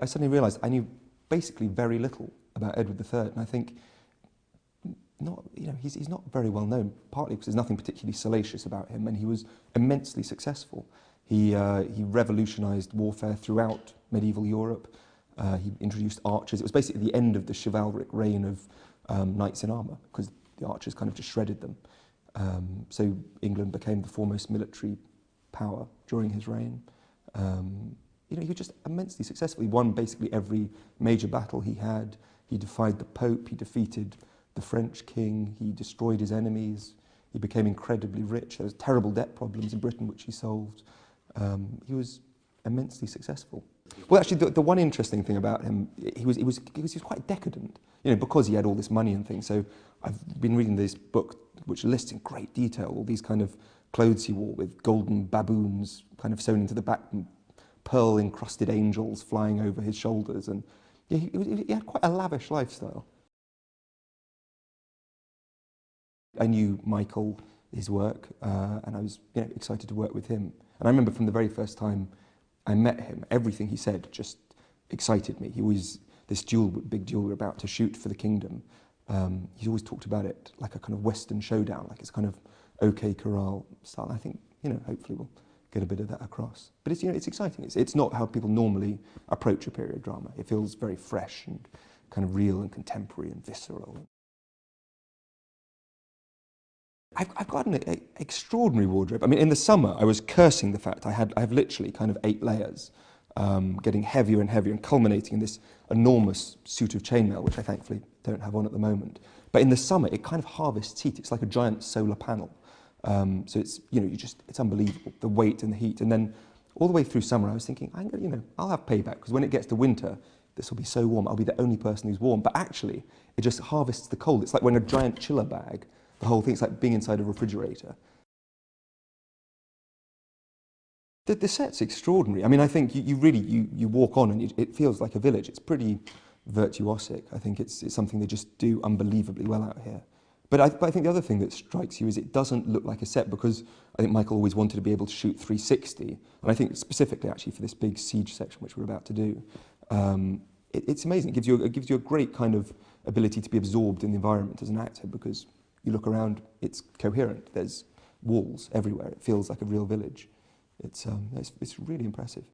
I suddenly realised I knew basically very little about Edward III, and I think he's not very well known, partly because there's nothing particularly salacious about him, and he was immensely successful. He revolutionised warfare throughout medieval Europe. He introduced archers. It was basically the end of the chivalric reign of knights in armour, because the archers kind of just shredded them. So England became the foremost military power during his reign. He was just immensely successful. He won basically every major battle he had. He defied the Pope, he defeated the French king, he destroyed his enemies, he became incredibly rich. There was terrible debt problems in Britain which he solved. He was immensely successful. Well, actually, the one interesting thing about him, he was quite decadent, because he had all this money and things. So I've been reading this book which lists in great detail all these kind of clothes he wore with golden baboons kind of sewn into the back, and pearl-encrusted angels flying over his shoulders, and he had quite a lavish lifestyle. I knew Michael, his work, and I was excited to work with him. And I remember from the very first time I met him, everything he said just excited me. He was this big duel we were about to shoot for the kingdom. He always talked about it like a kind of Western showdown, like it's kind of OK Corral style. I think, hopefully we'll get a bit of that across. But it's exciting. It's not how people normally approach a period drama. It feels very fresh and kind of real and contemporary and visceral. I've got an extraordinary wardrobe. I mean, in the summer, I was cursing the fact I have literally kind of 8 layers, getting heavier and heavier and culminating in this enormous suit of chainmail, which I thankfully don't have on at the moment. But in the summer, it kind of harvests heat. It's like a giant solar panel. So it's, it's unbelievable, the weight and the heat. And then all the way through summer, I was thinking, I'll have payback, because when it gets to winter, this will be so warm, I'll be the only person who's warm. But actually, it just harvests the cold. It's like when a giant chiller bag, the whole thing, it's like being inside a refrigerator. The set's extraordinary. I mean, I think you really walk on and it feels like a village. It's pretty virtuosic. I think it's something they just do unbelievably well out here. But I think the other thing that strikes you is it doesn't look like a set, because I think Michael always wanted to be able to shoot 360. And I think specifically actually for this big siege section which we're about to do, it's amazing. It gives you a great kind of ability to be absorbed in the environment as an actor, because you look around, it's coherent. There's walls everywhere. It feels like a real village. It's really impressive.